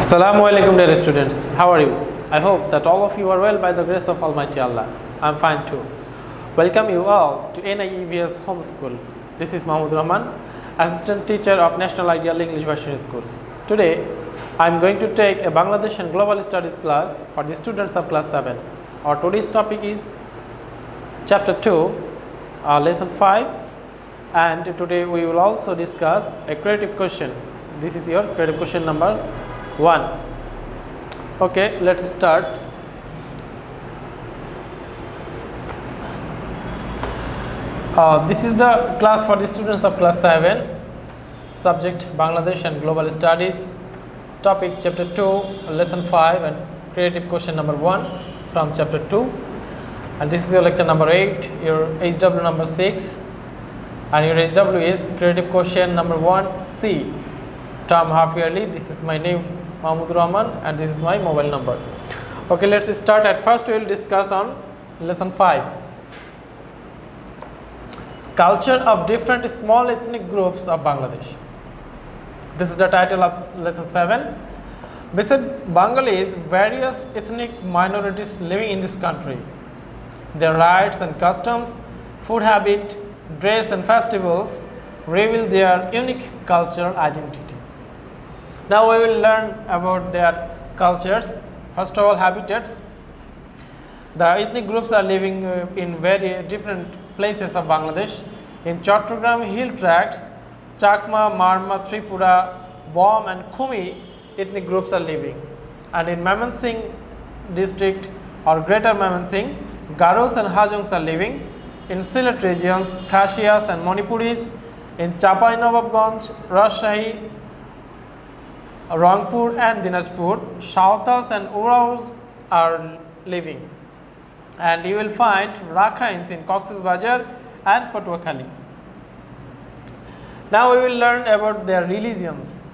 Assalamu alaikum dear students, how are you? I hope that all of you are well by the grace of Almighty Allah. I am fine too. Welcome you all to NIEVS Home School. This is Mahmudur Rahman, Assistant Teacher of National Ideal English Version School. Today, I am going to take a Bangladesh and Global Studies class for the students of class 7. Our today's topic is Chapter 2, Lesson 5, and today we will also discuss a creative question. This is your creative question number 1. Okay, let's start. This is the class for the students of class 7, subject Bangladesh and Global Studies, topic Chapter 2, Lesson 5, and creative question number 1 from Chapter 2. And this is your lecture number 8, your HW number 6, and your HW is creative question number 1C, term half yearly. This is my name, Mahmudur Rahman, and this is my mobile number. Okay, let's start. At first we will discuss on lesson 5, culture of different small ethnic groups of Bangladesh. This is the title of lesson 7. Beside Bengalis, various ethnic minorities living in this country, their rights and customs, food habit, dress and festivals reveal their unique cultural identity. Now we will learn about their cultures. First of all, habitats. The ethnic groups are living in very different places of Bangladesh. In Chattogram hill tracts, Chakma, Marma, Tripura, Bom and Kumi ethnic groups are living. And in Mymensingh district or Greater Mymensingh, Garos and Hajongs are living. In Sylhet regions, Khasias and Manipuris. In Chapai-Nawabganj, Rajshahi, Rangpur and Dinajpur, Sautals and Oraos are living. And you will find Rakhains in Cox's Bazar and Patuakhali. Now we will learn about their religions.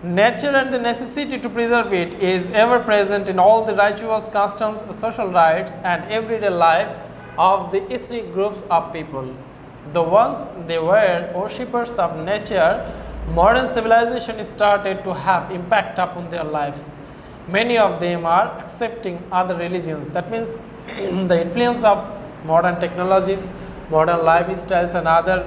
Nature and the necessity to preserve it is ever present in all the rituals, customs, social rites and everyday life of the ethnic groups of people. The ones they were worshippers of nature, modern civilization started to have impact upon their lives. Many of them are accepting other religions. That means the influence of modern technologies, modern lifestyles and other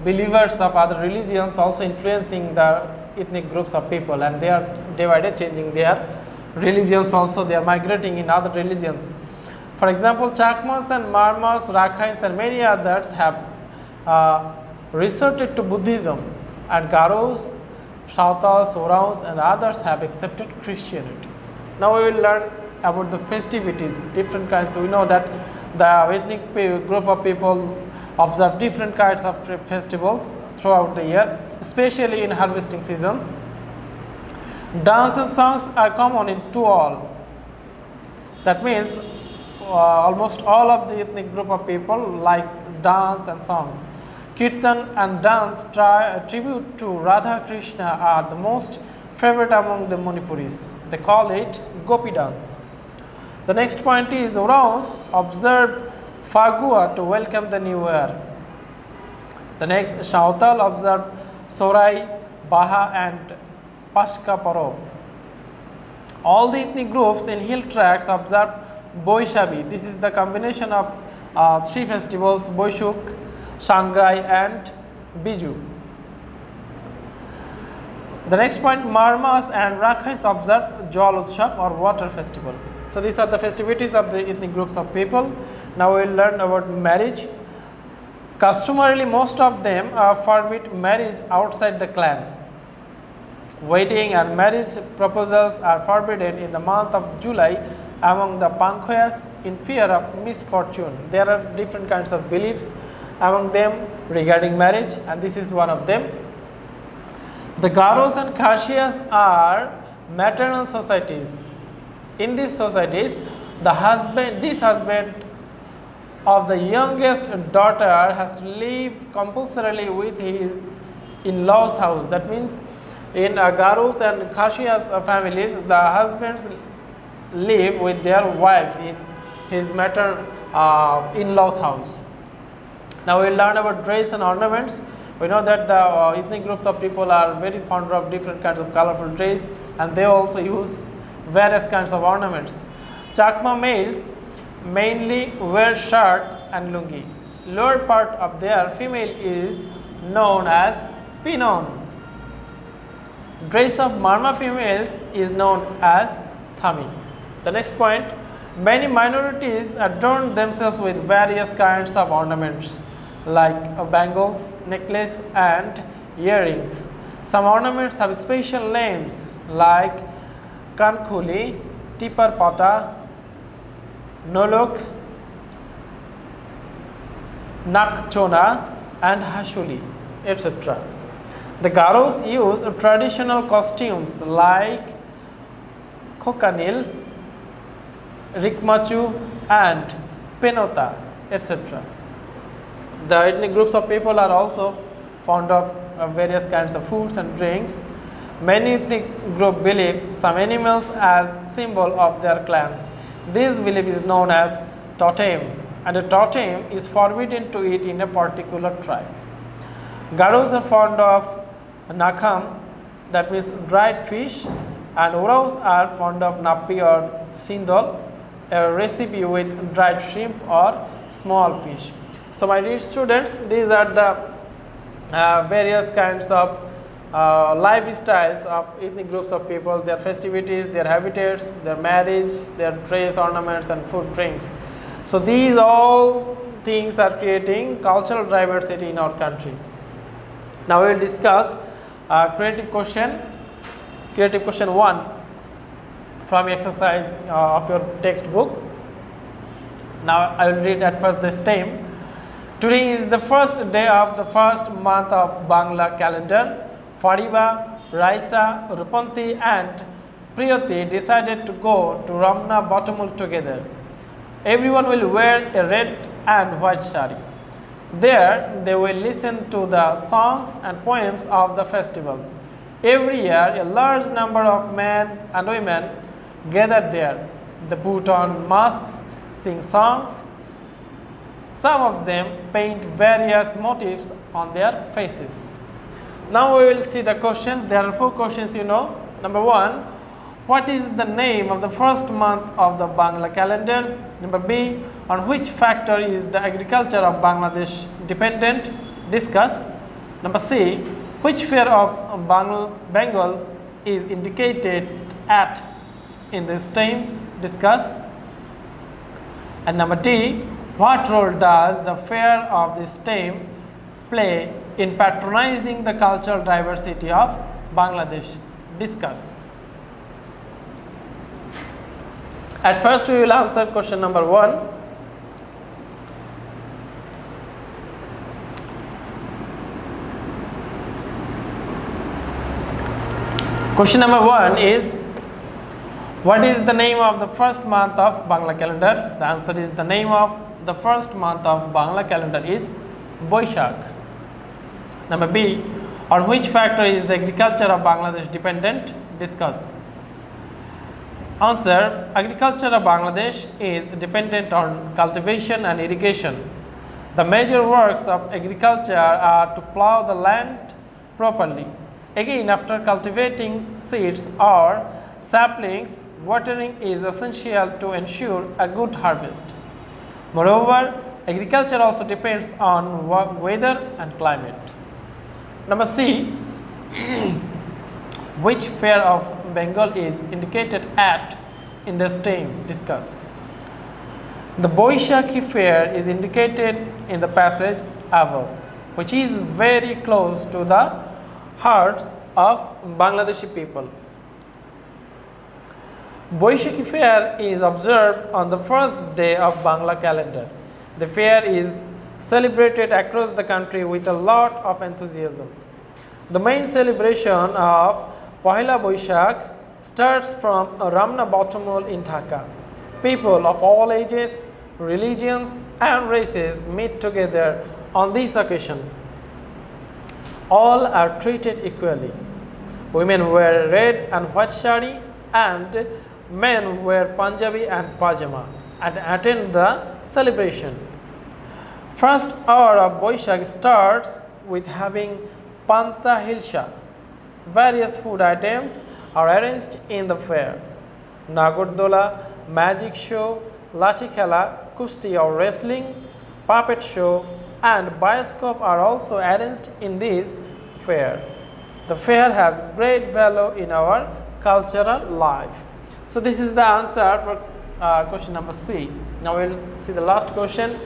believers of other religions also influencing the ethnic groups of people, and they are day by day changing their religions also. They are migrating in other religions. For example, Chakmas and Marmas, Rakhains and many others have resorted to Buddhism, and Garos, Sautals, Oraos and others have accepted Christianity. Now we will learn about the festivities, different kinds. We know that the ethnic group of people observe different kinds of festivals throughout the year, especially in harvesting seasons. Dance and songs are common to all. That means almost all of the ethnic group of people like dance and songs. Kirtan and dance tribute to Radha Krishna are the most favorite among the Manipuris. They call it Gopi dance. The next point is Oraos observe Fagua to welcome the new year. The next, Sautal observe Sorai, Baha and Pashka Parab. All the ethnic groups in hill tracts observe Boishabi. This is the combination of three festivals, Boishuk, Shanghai and Biju. The next point, Marmas and Rakhains observe Jal Utsav or water festival. So these are the festivities of the ethnic groups of people. Now we will learn about marriage. Customarily, most of them forbid marriage outside the clan. Wedding and marriage proposals are forbidden in the month of July among the Pankhoyas in fear of misfortune. There are different kinds of beliefs among them regarding marriage, and this is one of them. The Garos and Khasias are maternal societies. In these societies, this husband of the youngest daughter has to live compulsorily with his in-laws house. That means in Garos and Khasias families, the husbands live with their wives in his in-laws house. Now we will learn about dress and ornaments. We know that the ethnic groups of people are very fond of different kinds of colorful dress, and they also use various kinds of ornaments. Chakma males mainly wear shirt and lungi. Lower part of their female is known as pinon. Dress of Marma females is known as thami. The next point, many minorities adorn themselves with various kinds of ornaments like bangles, necklace and earrings. Some ornaments have special names like kankhuli, tipar pata, nolok, nakchona and hashuli, etc. The Garos use traditional costumes like kokanil, rikmachu and penota, etc. The ethnic groups of people are also fond of various kinds of foods and drinks. Many ethnic groups believe some animals as symbol of their clans. This belief is known as totem, and a totem is forbidden to eat in a particular tribe. Garos are fond of nakam, that means dried fish, and Oraos are fond of napi or sindol, a recipe with dried shrimp or small fish. So my dear students, these are the various kinds of lifestyles of ethnic groups of people, their festivities, their habitats, their marriage, their dress, ornaments and food, drinks. So these all things are creating cultural diversity in our country. Now we will discuss creative question 1 from exercise of your textbook. Now I will read at first the stem. Today is the first day of the first month of Bangla calendar. Fariba, Raisa, Rupanti and Priyati decided to go to Ramna Bottomul together. Everyone will wear a red and white sari. There they will listen to the songs and poems of the festival. Every year a large number of men and women gather there. They put on masks, sing songs. Some of them paint various motifs on their faces. Now we will see the questions. There are 4 questions you know. Number 1, what is the name of the first month of the Bangla calendar? Number B, on which factor is the agriculture of Bangladesh dependent? Discuss. Number C, which fair of Bengal is indicated at in the stem? Discuss. And number D, what role does the fair of the stem play in patronizing the cultural diversity of Bangladesh? Discuss. At first we will answer question number 1. Question number 1 is, what is the name of the first month of Bangla calendar? The answer is, the name of the first month of Bangla calendar is Boishakh. Number B, on which factor is the agriculture of Bangladesh dependent? Discuss. Answer, agriculture of Bangladesh is dependent on cultivation and irrigation. The major works of agriculture are to plow the land properly. Again, after cultivating seeds or saplings, watering is essential to ensure a good harvest. Moreover, agriculture also depends on weather and climate. Number C, which fair of Bengal is indicated at in the stem? Discuss. The Boishakhi fair is indicated in the passage above, which is very close to the hearts of Bangladeshi people. Boishakhi fair is observed on the first day of Bangla calendar. The fair is celebrated across the country with a lot of enthusiasm. The main celebration of Pohila Boishakh starts from Ramna Bottomul in Dhaka. People of all ages, religions and races meet together on this occasion. All are treated equally. Women wear red and white sari and men wear Punjabi and pajama and attend the celebration. First hour of Boishakh starts with having Panta Hilsha. Various food items are arranged in the fair. Nagardola, magic show, Lathi Khela, Kusti or wrestling, puppet show and bioscope are also arranged in this fair. The fair has great value in our cultural life. So this is the answer for question number C. Now we will see the last question.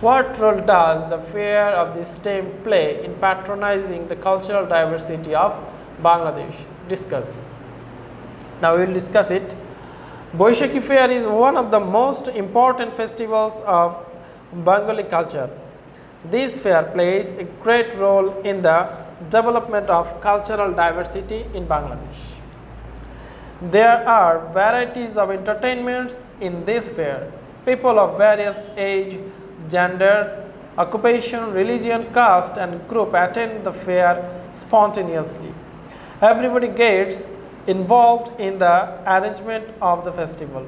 What role does the fair of this STEM play in patronizing the cultural diversity of Bangladesh? Discuss. Now we will discuss it. Boishakhi Fair is one of the most important festivals of Bengali culture. This fair plays a great role in the development of cultural diversity in Bangladesh. There are varieties of entertainments in this fair. People of various age, gender, occupation, religion, caste and group attend the fair spontaneously. Everybody gets involved in the arrangement of the festival.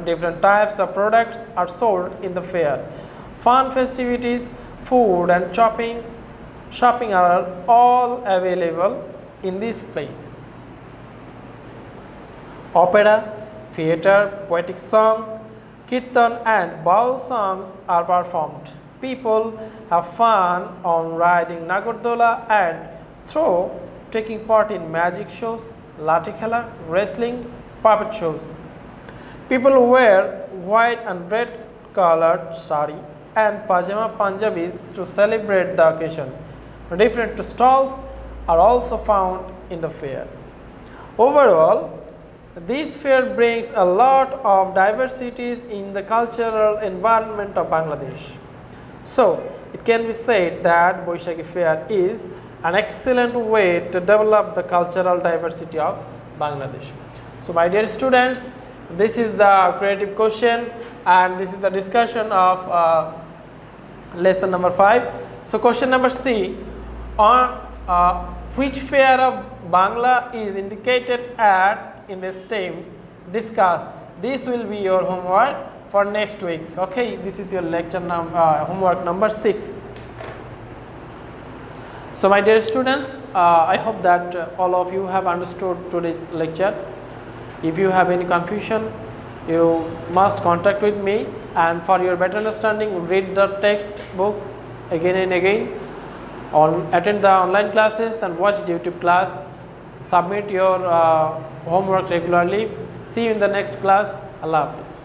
Different types of products are sold in the fair. Fun festivities, food and shopping are all available in this place. Opera, theatre, poetic song, kirtan and baul songs are performed. People have fun on riding Nagardola and taking part in magic shows, Lathi Khela, wrestling, puppet shows. People wear white and red colored sari and pajama Punjabis to celebrate the occasion. Different stalls are also found in the fair. Overall, this fair brings a lot of diversities in the cultural environment of Bangladesh. So, it can be said that Boishakhi Fair is an excellent way to develop the cultural diversity of Bangladesh. So, my dear students, this is the creative question and this is the discussion of lesson number 5. So, question number C, on which fair of Bangla is indicated at in this STEM, discuss. This will be your homework for next week. Okay, this is your lecture homework number 6. So my dear students, I hope that all of you have understood today's lecture. If you have any confusion, you must contact with me, and for your better understanding, read the textbook again and again, attend the online classes and watch the YouTube class. Submit your homework regularly. See you in the next class. Allah Hafiz.